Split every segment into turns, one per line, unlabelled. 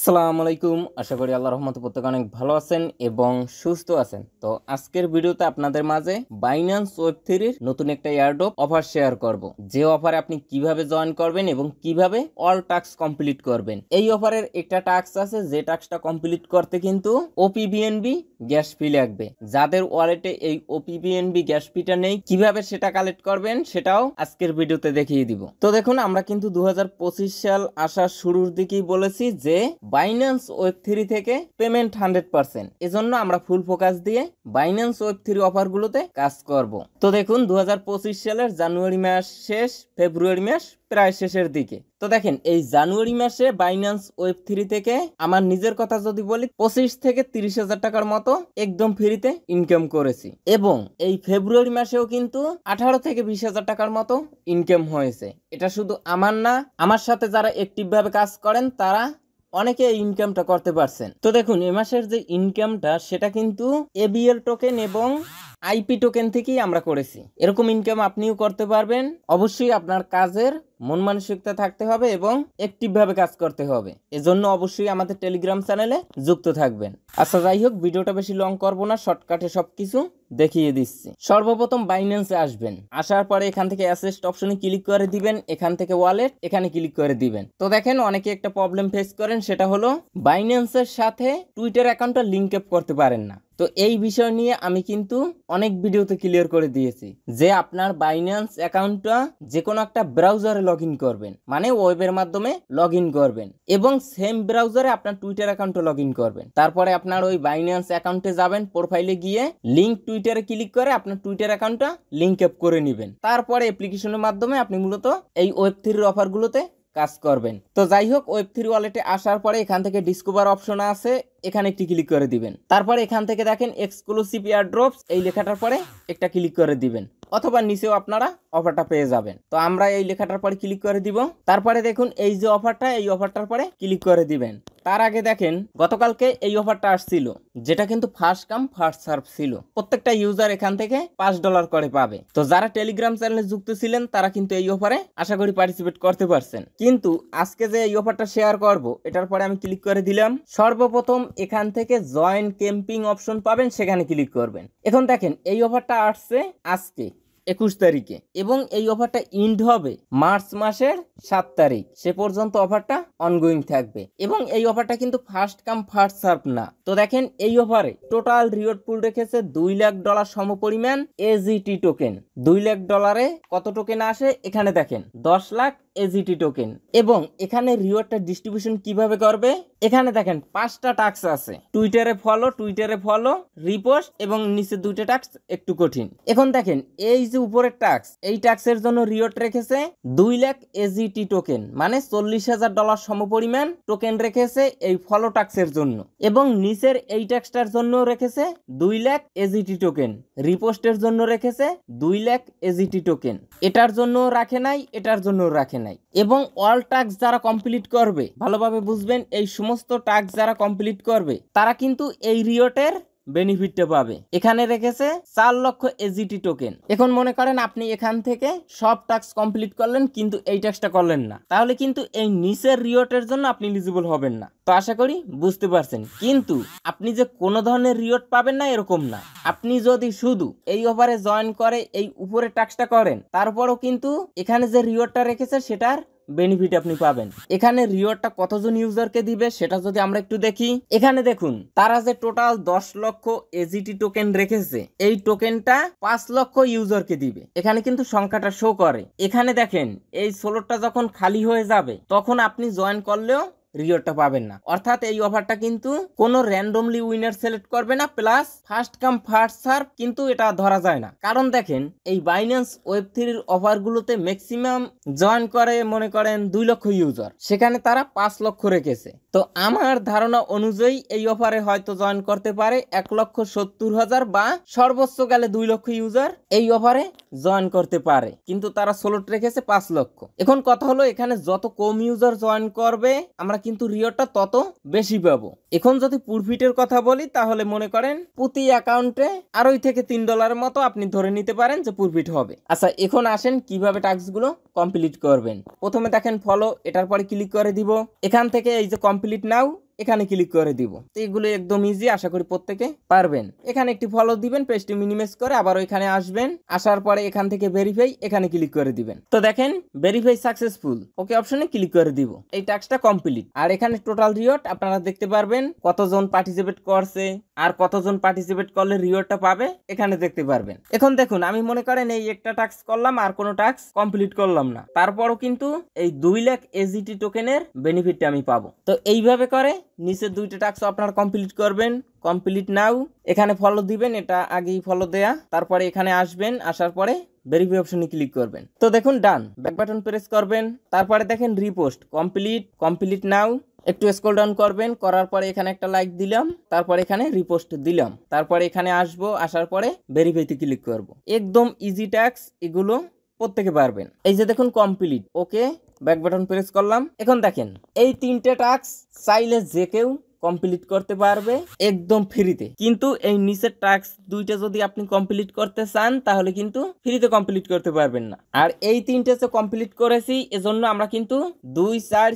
আসসালামু আলাইকুম। আশা করি আল্লাহর রহমতে প্রত্যেকে অনেক ভালো আছেন এবং সুস্থ আছেন। তো আজকের ভিডিওতে আপনাদের মাঝে বাইন্যান্স ওয়েব থ্রির নতুন একটা এয়ারড্রপ অফার শেয়ার করব, যে অফারে আপনি কিভাবে জয়েন করবেন এবং কিভাবে অল টাস্ক কমপ্লিট করবেন। এই অফারের একটা টাস্ক আছে, যে টাস্কটা কমপ্লিট করতে কিন্তু ওপিবিএনবি গ্যাস ফি লাগবে। যাদের ওয়ালেটে এই ওপিবিএনবি গ্যাস ফিটা নেই, কিভাবে সেটা কালেক্ট করবেন সেটাও আজকের ভিডিওতে দেখিয়ে দিব। তো দেখুন, আমরা কিন্তু 2025 সাল আসার শুরুর দিকেই বলেছি যে বাইন্যান্স ওয়েব থ্রি থেকে পেমেন্ট 100%, এজন্য আমরা ফুল ফোকাস দিয়ে বাইন্যান্স ওয়েব থ্রি অফারগুলোতে কাজ করব। তো দেখুন, 2025 সালের জানুয়ারি মাস শেষ, ফেব্রুয়ারি মাস প্রায় শেষের দিকে। তো দেখেন, এই জানুয়ারি মাসে বাইন্যান্স ওয়েব থ্রি থেকে আমার নিজের কথা যদি বলি, 25 থেকে 30,000 টাকার মতো একদম ফ্রিতে ইনকাম করেছি। এবং এই ফেব্রুয়ারি মাসেও কিন্তু 18 থেকে 20,000 টাকার মতো ইনকাম হয়েছে। এটা শুধু আমার না, আমার সাথে যারা অ্যাক্টিভ ভাবে কাজ করেন তারা অনেকে এই ইনকামটা করতে পারছেন। তো দেখুন, এ মাসের যে ইনকামটা সেটা কিন্তু এবিএল টোকেন এবং আইপি টোকেন থেকেই আমরা করেছি। এরকম ইনকাম আপনিও করতে পারবেন। অবশ্যই আপনার কাজের মন মানসিকতা থাকতে হবে এবং অ্যাক্টিভ ভাবে কাজ করতে হবে। এজন্য অবশ্যই আমাদের টেলিগ্রাম চ্যানেলে যুক্ত থাকবেন। আচ্ছা, যাই হোক, ভিডিওটা বেশি লং করবো না, শর্টকাটে সবকিছু দেখিয়ে দিচ্ছি। সর্বপ্রথম বাইন্যান্সে আসবেন। আসার পরে এখান থেকে অ্যাসেস্ট অপশনে ক্লিক করে দিবেন, এখান থেকে ওয়ালেট এখানে ক্লিক করে দিবেন। তো দেখেন, অনেকে একটা প্রবলেম ফেস করেন, সেটা হলো বাইন্যান্সের সাথে টুইটার অ্যাকাউন্টটা লিংক আপ করতে পারেন না। তো এই বিষয় নিয়ে আমি কিন্তু অনেক ভিডিওতে ক্লিয়ার করে দিয়েছি যে আপনার বাইন্যান্স অ্যাকাউন্টটা যে কোনো একটা ব্রাউজারে লগ ইন করবেন, মানে ওয়েবের মাধ্যমে লগ ইন করবেন এবং সেম ব্রাউজারে আপনার টুইটার অ্যাকাউন্টে লগ ইন করবেন। তারপরে আপনার ওই বাইন্যান্স অ্যাকাউন্টে যাবেন, প্রোফাইলে গিয়ে লিংক টুইটারে ক্লিক করে আপনার টুইটার অ্যাকাউন্টটা লিংক আপ করে নেবেন। তারপরে অ্যাপ্লিকেশনের মাধ্যমে আপনি মূলত এই ওয়েব থ্রির অফারগুলোতে কাজ করবেন। তো যাই হোক, ওয়েব থ্রি ওয়ালেটে আসার পরে এখান থেকে ডিসকভার অপশন আছে, এখানে একটি ক্লিক করে দিবেন। তারপরে এখান থেকে দেখেন এক্সক্লুসিভ এয়ারড্রপস, এই লেখাটার পরে একটা ক্লিক করে দিবেন, অথবা নিচেও আপনারা অফারটা পেয়ে যাবেন। তো আমরা এই লেখাটার পরে ক্লিক করে দিব। তারপরে দেখুন, এই যে অফারটা, এই অফারটার পরে ক্লিক করে দিবেন। তার আগে দেখেন, গতকালকে এই অফারটা আসছিল, যেটা কিন্তু ফার্স্ট কাম ফার্স্ট সার্ভ ছিল। প্রত্যেকটা ইউজার এখান থেকে $5 করে পাবে। তো যারা টেলিগ্রাম চ্যানেলে যুক্ত ছিলেন তারা কিন্তু এই অফারে আশা করি পার্টিসিপেট করতে পারছেন। কিন্তু আজকে যে এই অফারটা শেয়ার করব, এটার পরে আমি ক্লিক করে দিলাম। সর্বপ্রথম এখান থেকে জয়েন ক্যাম্পিং অপশন পাবেন, সেখানে ক্লিক করবেন। এখন দেখেন, এই অফারটা আসছে আজকে 21 তারিখে এবং এই অফারটা ইন্ড হবে মার্চ মাসের 7 তারিখ। সে পর্যন্ত অফারটা অনগোয়িং থাকবে এবং এই অফারটা কিন্তু ফার্স্ট কাম ফার্স্ট সার্ভ না। তো দেখেন, এই অফারে টোটাল রিওয়ার্ড পুল রেখেছে $2 লাখ সমপরিমাণ এজিটি টোকেন। $2 লাখ কত টোকেন আসে এখানে দেখেন, 10 লাখ এজিটি টোকেন। এবং এখানে রিওয়ার্ডটা ডিস্ট্রিবিউশন কিভাবে করবে, এখানে দেখেন 5টা টাস্ক আছে। টুইটারে ফলো, রিপোস্ট এবং নিচে 2টা টাস্ক একটু কঠিন। এখন দেখেন, এই যে উপরের টাস্ক, এই টাস্কের জন্য রিওয়ার্ড রেখেছে 2 লাখ এজিটি টোকেন, মানে $40,000 সমপরিমাণ টোকেন রেখেছে এই ফলো টাস্কের জন্য। এবং নিচের এই টাস্কটার জন্য রেখেছে 2 লাখ এজিটি টোকেন। রিপোস্টের জন্য রেখেছে 2 লাখ এজিটি টোকেন। এটার জন্য রাখে নাই, এটার জন্য রাখে নাই। এবং অল টাস্ক যারা কমপ্লিট করবে, ভালোভাবে বুঝবেন, এই সমস্ত টাস্ক যারা কমপ্লিট করবে তারা কিন্তু এই রিওয়ার্ডের বেনিফিটটা পাবে। এখানে রেখেছে 4 লক্ষ এজিটি টোকেন। এখন মনে করেন আপনি এখান থেকে সব টাস্ক কমপ্লিট করলেন কিন্তু এই টাস্কটা করলেন না, তাহলে কিন্তু এই নিচের রিওয়ার্ডের জন্য আপনি এলিজিবল হবেন না। তো আশা করি বুঝতে পারছেন। কিন্তু আপনি যে কোনো ধরনের রিওয়ার্ড পাবেন না এরকম না। আপনি যদি শুধু এই অফারে জয়েন করে এই উপরে টাস্কটা করেন, তারপরও কিন্তু এখানে যে রিওয়ার্ডটা রেখেছে সেটার বেনিফিট আপনি পাবেন। এখানে রিওয়ার্ডটা কতজন ইউজারকে দিবে সেটা যদি আমরা একটু দেখি, এখানে দেখুন তারা যে টোটাল 10 লক্ষ এজিটি টোকেন রেখেছে, এই টোকেনটা 5 লক্ষ ইউজারকে দিবে। এখানে কিন্তু সংখ্যাটা শো করে। এখানে দেখেন, এই স্লটটা যখন খালি হয়ে যাবে তখন আপনি জয়েন করলেও রিওয়ার্ডটা পাবেন না। অর্থাৎ এই অফারটা কিন্তু কোনো র্যান্ডমলি উইনার সিলেক্ট করবে না, plus first come first serve কিন্তু এটা ধরা যায় না। কারণ দেখেন, এই বাইন্যান্স ওয়েব থ্রির অফারগুলোতে ম্যাক্সিমাম জয়েন করে মনে করেন 2 লক্ষ ইউজার, সেখানে তারা 5 লক্ষ রেখেছে। তো আমার ধারণা অনুযায়ী এই অফারে হয়তো জয়েন করতে পারে 1,70,000 বা সর্বোচ্চ গেলে 2 লক্ষ ইউজার এই অফারে জয়েন করতে পারে, কিন্তু তারা স্লট রেখেছে 5 লক্ষ। এখন কথা হলো, এখানে যত কম ইউজার জয়েন করবে আমরা কিন্তু রিওয়ার্ডটা তত বেশি পাবো। এখন যদি প্রফিটের কথা বলি, তাহলে মনে করেন প্রতি অ্যাকাউন্টে $2 থেকে $3 মতো আপনি ধরে নিতে পারেন যে প্রফিট হবে। আচ্ছা, এখন আসেন কিভাবে টাস্কগুলো কমপ্লিট করবেন। প্রথমে দেখেন ফলো, এটার পরে ক্লিক করে দিব। এখান থেকে এই যে কমপ্লিট নাও, এখানে ক্লিক করে দিব। তো এগুলো একদম ইজি, আশা করি প্রত্যেকে পারবেন। এখানে একটি ফলো দিবেন, পেজটি মিনিমাইজ করে আবার এখানে আসবেন। আসার পরে এখান থেকে ভেরিফাই এখানে ক্লিক করে দিবেন। তো দেখেন ভেরিফাই সাকসেসফুল, ওকে অপশনে ক্লিক করে দিব। এই টাস্কটা কমপ্লিট। আর এখানে টোটাল রিওয়ার্ড আপনারা দেখতে পারবেন, কতজন পার্টিসিপেট করছে আর কতজন পার্টিসিপেট করলে রিওয়ার্ডটা পাবে এখানে দেখতে পারবেন। এখন দেখুন আমি মনে করেন এই একটা টাস্ক করলাম আর কোনো টাস্ক কমপ্লিট করলাম না, তারপরও কিন্তু এই 2 লাখ এজিটি টোকেনের বেনিফিটটা আমি পাবো। তো এইভাবে করে নিচের দুইটা টাস্ক আপনারা কমপ্লিট করবেন। কমপ্লিট নাও এখানে ফলো দিবেন, এটা আগেই ফলো দেয়া। তারপরে এখানে আসবেন, আসার পরে ভেরিফাই অপশনে ক্লিক করবেন। তো দেখুন ডান, ব্যাক বাটন প্রেস করবেন। তারপরে দেখেন রিপোস্ট কমপ্লিট নাও। একটু স্ক্রল ডাউন করবেন, করার পরে এখানে একটা লাইক দিলাম, তারপরে এখানে রিপোস্ট দিলাম। তারপরে এখানে আসবো, আসার পরে ভেরিফাইতে ক্লিক করব। একদম ইজি টাস্ক, এগুলো প্রত্যেকে পারবেন। এই যে দেখুন কমপ্লিট, ওকে ব্যাক বাটন প্রেস করলাম। এখন দেখেন এই 3টে টাস্ক চাইলে যে কেউ কমপ্লিট করতে পারবে একদম ফ্রিতে। কিন্তু এই নিচের টাস্ক 2টা যদি আপনি কমপ্লিট করতে চান তাহলে কিন্তু ফ্রিতে কমপ্লিট করতে পারবেন না। আর এই 3টে যে কমপ্লিট করেছি এজন্য আমরা কিন্তু 2 4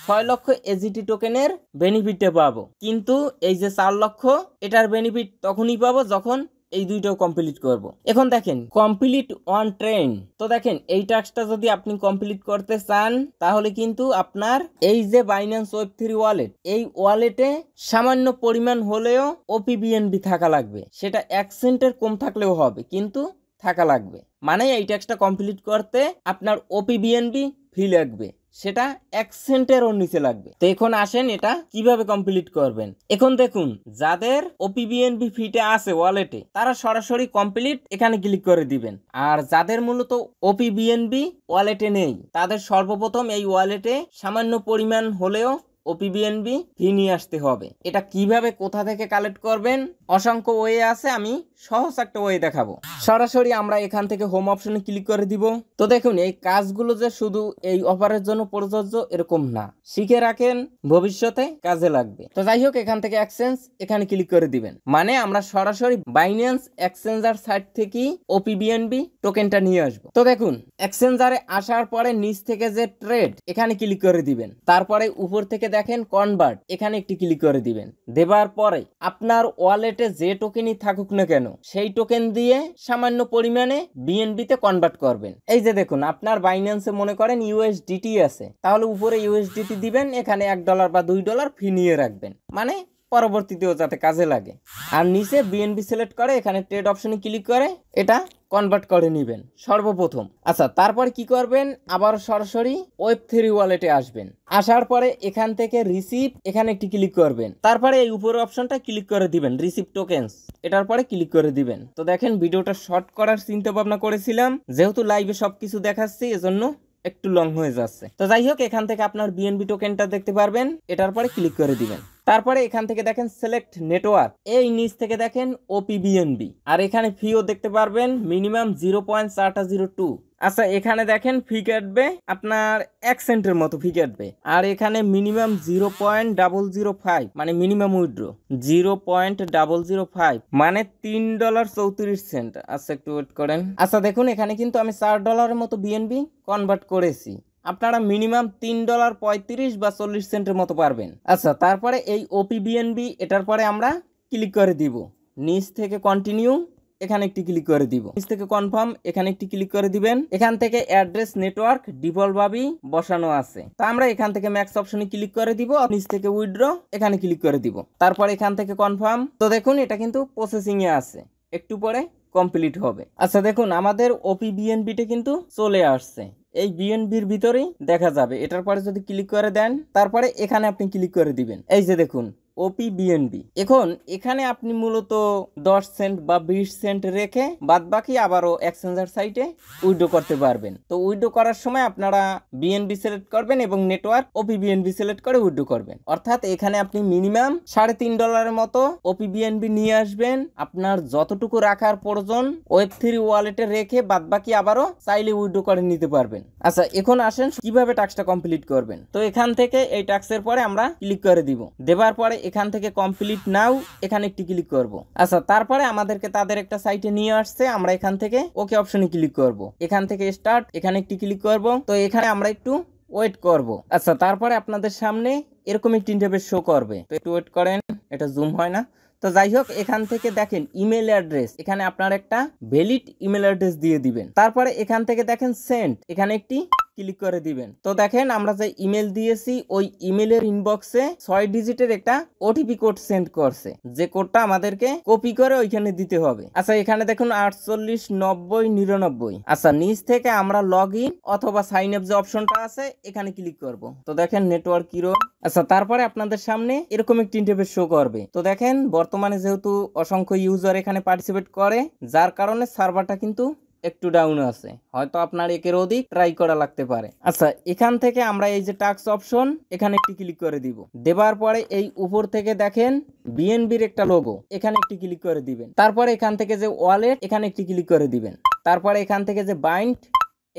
6 লক্ষ এজিটি টোকেনের বেনিফিটটা পাবো। কিন্তু এই যে 4 লক্ষ এটার বেনিফিট তখনই পাবো যখন এই দুইটাও কমপ্লিট করব। এখন দেখেন কমপ্লিট অন ট্রেন। তো দেখেন এই টাস্কটা যদি আপনি কমপ্লিট করতে চান তাহলে কিন্তু আপনার এই যে বাইন্যান্স ওয়েব3 ওয়ালেট, এই ওয়ালেটে সামান্য পরিমাণ হলেও ওপিবিএনবি থাকা লাগবে। সেটা 1 সেন্টের কম থাকলেও হবে, কিন্তু থাকা লাগবে। মানে এই টাস্কটা কমপ্লিট করতে আপনার ওপিবিএনবি ফি লাগবে, সেটা 1 সেন্টেরও নিচে লাগবে। তো এখন আসেন এটা কিভাবে কমপ্লিট করবেন। এখন দেখুন যাদের ওপিবিএনবি ফিটা আছে ওয়ালেটে তারা সরাসরি কমপ্লিট এখানে ক্লিক করে দিবেন। আর যাদের মূলত ওপিবিএনবি ওয়ালেটে নেই তাদের সর্বপ্রথম এই ওয়ালেটে সামান্য পরিমাণ হলেও ওপিবিএনবি ফি নিয়ে আসতে হবে। এটা কিভাবে কোথা থেকে কালেক্ট করবেন অসংখ্য ওয়ে আছে, আমি সহজ একটা ওয়ে দেখাবো। সরাসরি আমরা এখান থেকে হোম অপশনে ক্লিক করে দিব। তো দেখুন এই কাজগুলো যে শুধু এই অফারের জন্য প্রযোজ্য এরকম না, শিখে রাখেন ভবিষ্যতে কাজে লাগবে। তো যাই হোক এখান থেকে এক্সচেঞ্জ এখানে ক্লিক করে দিবেন। মানে আমরা সরাসরি বাইন্যান্স এক্সচেঞ্জার সাইট থেকে ওপিবিএনবি টোকেনটা নিয়ে আসবো। তো দেখুন এক্সচেঞ্জারে আসার পরে নিচ থেকে যে ট্রেড এখানে ক্লিক করে দিবেন। তারপরে উপর থেকে দেখেন কনভার্ট এখানে একটি ক্লিক করে দিবেন। দেবার পরে আপনার ওয়ালেটে যে টোকেনই থাকুক না কেন সেই টোকেন দিয়ে সামান্য পরিমাণে বিএনবিতে কনভার্ট করবেন। এই যে দেখুন আপনার বাইন্যান্সে মনে করেন ইউএসডিটি আছে, তাহলে উপরে ইউএসডিটি দিবেন, এখানে $1 বা $2 ফি নিয়ে রাখবেন, মানে পরবর্তীতেও যাতে কাজে লাগে। আর নিচে বিএনবি সিলেক্ট করে এখানে ট্রেড অপশনে ক্লিক করে এটা কনভার্ট করে নেবেন সর্বপ্রথম। আচ্ছা তারপরে কি করবেন, আবার সরাসরি ওয়েব3 ওয়ালেটে আসবেন। আসার পরে এখান থেকে রিসিভ এখানে একটি ক্লিক করবেন। তারপরে এই উপরের অপশনটা ক্লিক করে দিবেন, রিসিভ টোকেন্স, এটার পরে ক্লিক করে দিবেন। তো দেখেন ভিডিওটা শর্ট করার চিন্তা ভাবনা করেছিলাম, যেহেতু লাইভে সবকিছু দেখাচ্ছি এজন্য একটু লং হয়ে যাচ্ছে। তো যাই হোক এখান থেকে আপনার বিএনবি টোকেনটা দেখতে পারবেন, এটার পরে ক্লিক করে দিবেন। তারপরে এখান থেকে দেখেন সিলেক্ট নেটওয়ার্ক, এই নিচ থেকে দেখেন ওপিবিএনবি, আর এখানে ফিও দেখতে পারবেন মিনিমাম 0.402। আচ্ছা এখানে দেখেন ফি কাটবে আপনার 1 সেন্টের মতো ফি কাটবে। আর এখানে মিনিমাম 0.005 মানে মিনিমাম উইথড্র 0.005 মানে $3.34। আচ্ছা একটু ওয়েট করেন। আচ্ছা দেখুন এখানে কিন্তু আমি $4 মতো বিএনবি কনভার্ট করেছি, আপনারা মিনিমাম $3.35 বা 40 সেন্টের মতো পারবেন। আচ্ছা তারপরে এই ওপিবিএনবি এটার পরে আমরা ক্লিক করে দিব। নিচ থেকে কন্টিনিউ এখানে একটি ক্লিক করে দিব, নিচ থেকে কনফার্ম এখানে একটি ক্লিক করে দিবেন। এখান থেকে অ্যাড্রেস নেটওয়ার্ক ডিফল্ট ভাবেই বসানো আছে, তা আমরা এখান থেকে ম্যাক্স অপশনে ক্লিক করে দিব। নিচ থেকে উইথড্র এখানে ক্লিক করে দিব, তারপর এখান থেকে কনফার্ম। তো দেখুন এটা কিন্তু প্রসেসিং এ আছে, একটু পরে কমপ্লিট হবে। আচ্ছা দেখুন আমাদের ওপিবিএনবিটা কিন্তু চলে আসছে, এই বিএনবির ভিতরেই দেখা যাবে। এটার পরে যদি ক্লিক করে দেন তারপরে এখানে আপনি ক্লিক করে দিবেন। এই যে দেখুন ওপিবিএনবি। এখন এখানে আপনি মূলত 10 সেন্ট বা 20 সেন্ট রেখে বাদ বাকি আবারও এক্সচেঞ্জার সাইটে উইথড্র করতে পারবেন। তো উইথড্র করার সময় আপনারা বিএনবি সিলেক্ট করবেন এবং নেটওয়ার্ক ওপিবিএনবি সিলেক্ট করে উইথড্র করবেন। অর্থাৎ এখানে আপনি মিনিমাম $3.5 মতো ওপিবিএনবি নিয়ে আসবেন। আপনার যতটুকু রাখার প্রয়োজন ওয়েব3 ওয়ালেটে রেখে বাদ বাকি আবারও চাইলে উইথড্র করে নিতে পারবেন। আচ্ছা এখন আসেন কিভাবে টাস্কটা কমপ্লিট করবেন। তো এখান থেকে এই টাস্কের পরে আমরা ক্লিক করে দিব। দেবার পরে এখান থেকে কমপ্লিট নাও এখানে একটি ক্লিক করব। আচ্ছা তারপরে আমাদেরকে তাদের একটা সাইটে নিয়ে আসছে, আমরা এখান থেকে ওকে অপশনে ক্লিক করব। এখান থেকে স্টার্ট এখানে একটি ক্লিক করব। তো এখানে আমরা একটু ওয়েট করব। আচ্ছা, তারপরে আপনাদের সামনে এরকম একটি ইন্টারফেস শো করবে। তো একটু ওয়েট করেন, এটা জুম হয় না। তো যাই হোক, এখান থেকে দেখেন ইমেল অ্যাড্রেস, এখানে আপনার একটা ভ্যালিড ইমেল অ্যাড্রেস দিয়ে দিবেন। তারপরে এখান থেকে দেখেন সেন্ড, এখানে একটি ক্লিক করে দিবেন। তো দেখেন আমরা যে ইমেল দিয়েছি ওই ইমেলের ইনবক্সে 6 ডিজিটের একটা ওটিপি কোড সেন্ড করছে, যে কোডটা আমাদেরকে কপি করে ওইখানে দিতে হবে। আচ্ছা, এখানে দেখুন 48 90 99। আচ্ছা, নিচ থেকে আমরা লগ ইন অথবা সাইন আপ যে অপশনটা আছে এখানে ক্লিক করব। তো দেখেন নেটওয়ার্ক ইরো। আচ্ছা, তারপরে আপনাদের সামনে এরকম একটি ইন্টারফেস শো করবে। তো দেখেন বর্তমানে যেহেতু অসংখ্য ইউজার এখানে পার্টিসিপেট করে, যার কারণে সার্ভারটা কিন্তু একটু ডাউন আছে, হয়তো আপনার একের অধিক ট্রাই করা লাগতে পারে। আচ্ছা, এখান থেকে আমরা এই যে টাস্ক অপশন এখানে একটি ক্লিক করে দিব। দেবার পরে এই উপর থেকে দেখেন বিএনবির একটা লোগো, এখানে একটি ক্লিক করে দিবেন। তারপরে এখান থেকে যে ওয়ালেট এখানে একটি ক্লিক করে দিবেন। তারপরে এখান থেকে যে বাইন্ড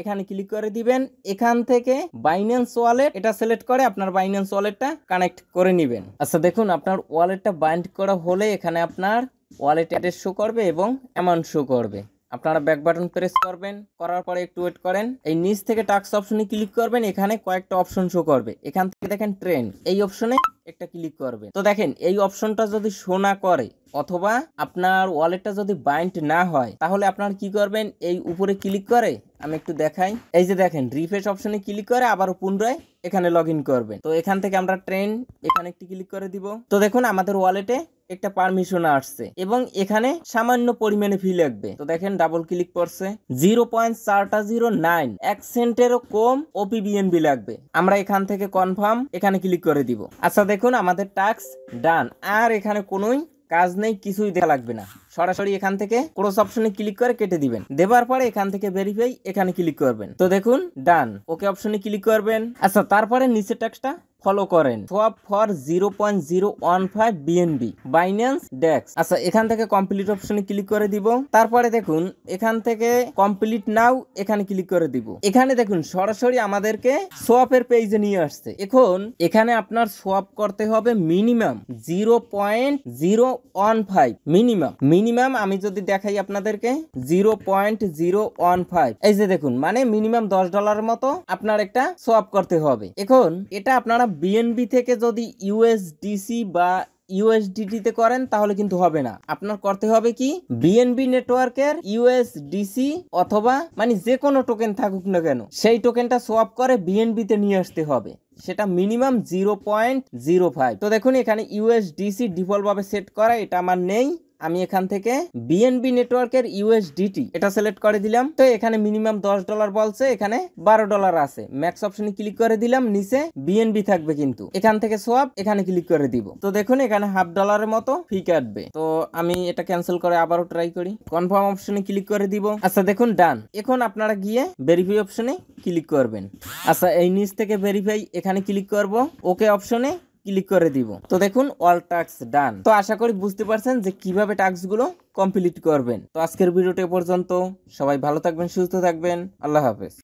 এখানে ক্লিক করে দিবেন। এখান থেকে বাইন্যান্স ওয়ালেট এটা সিলেক্ট করে আপনার বাইন্যান্স ওয়ালেটটা কানেক্ট করে নেবেন। আচ্ছা, দেখুন আপনার ওয়ালেটটা বাইন্ড করা হলে এখানে আপনার ওয়ালেট অ্যাড্রেস শো করবে এবং অ্যামাউন্ট শো করবে। আপনারা ব্যাক বাটন প্রেস করবেন, করার পরে একটু ওয়েট করেন। এই নিচ থেকে টাস্ক অপশনে ক্লিক করবেন, এখানে কয়েকটা অপশন শো করবে। এখান থেকে দেখেন ট্রেন, এই অপশনে একটা ক্লিক করবেন। তো দেখেন এই অপশনটা যদি শো না করে অথবা আপনার ওয়ালেটটা যদি বাইন্ড না হয়, তাহলে আপনারা কি করবেন, এই উপরে ক্লিক করে আমি একটু দেখাই। এই যে দেখেন রিফ্রেশ অপশনে ক্লিক করে আবার পুনরায় এখানে লগ ইন করবেন। তো এখান থেকে আমরা ট্রেন এখানে একটি ক্লিক করে দিব। তো দেখুন আমাদের ওয়ালেটে একটা পারমিশন আসছে এবং এখানে সামান্য পরিমাণে ফি লাগবে। তো দেখেন ডাবল ক্লিক করছে, 0.409 এক সেন্টেরও কম ওপিবিএনবি লাগবে। আমরা এখান থেকে কনফার্ম এখানে ক্লিক করে দিব। আচ্ছা, দেখুন আমাদের টাস্ক ডান, আর এখানে কোনোই কাজ নেই, কিছুই দেখা লাগবে না। সরাসরি এখান থেকে ক্রস অপশনে ক্লিক করে কেটে দিবেন। দেবার পরে এখান থেকে ভেরিফাই এখানে ক্লিক করবেন। তো দেখুন ডান, ওকে অপশনে ক্লিক করবেন। আচ্ছা, তারপরে নিচের টাস্কটা ফলো করেন, সোয়াপ ফর 0.015 বিএনবি বাইন্যান্স ডেক্স। আচ্ছা, এখান থেকে কমপ্লিট অপশনে ক্লিক করে দিব। তারপরে দেখুন এখান থেকে কমপ্লিট নাও এখানে ক্লিক করে দিব। এখানে দেখুন সরাসরি আমাদেরকে সোয়াপের পেজে নিয়ে আসছে। এখন এখানে আপনার সোয়াপ করতে হবে মিনিমাম 0.015 মিনিমাম আমি যদি দেখাই আপনাদেরকে 0.015, এই যে দেখুন মানে মিনিমাম $10 মতো আপনার একটা সোয়াপ করতে হবে। এখন এটা আপনারা বিএনবি থেকে যদি ইউএসডিসি বা ইউএসডিটি তে করেন তাহলে কিন্তু হবে না। আপনার করতে হবে কি, বিএনবি নেটওয়ার্কের ইউএসডিসি অথবা মানে যে কোনো টোকেন থাকুক না কেন সেই টোকেনটা সোয়াপ করে বিএনবি তে নিয়ে আসতে হবে, সেটা মিনিমাম 0.05। তো দেখুন এখানে ইউএসডিসি ডিফল্ট ভাবে সেট করা, এটা আমার নেই। আমি এখান থেকে বিএনবি নেটওয়ার্কের ইউএসডিটি এটা সিলেক্ট করে দিলাম। তো এখানে মিনিমাম $10 বলছে, এখানে $12 আছে। ম্যাক্স অপশনে ক্লিক করে দিলাম, নিচে বিএনবি থাকবে কিন্তু এখান থেকে সোয়াপ এখানে ক্লিক করে দিব। তো দেখুন এখানে $0.50 মতো ফি কাটবে। তো আমি এটা ক্যান্সেল করে আবারও ট্রাই করি, কনফার্ম অপশনে ক্লিক করে দিব। আচ্ছা, দেখুন ডান। এখন আপনারা গিয়ে ভেরিফাই অপশনে ক্লিক করবেন। আচ্ছা, এই নিচ থেকে ভেরিফাই এখানে ক্লিক করব, ওকে অপশনে ক্লিক করে দিব। তো দেখুন অল টাস্ক ডান। তো আশা করি বুঝতে পারছেন যে কিভাবে টাস্কগুলো কমপ্লিট করবেন। তো আজকের ভিডিওটা এ পর্যন্ত। সবাই ভালো থাকবেন, সুস্থ থাকবেন। আল্লাহ হাফেজ।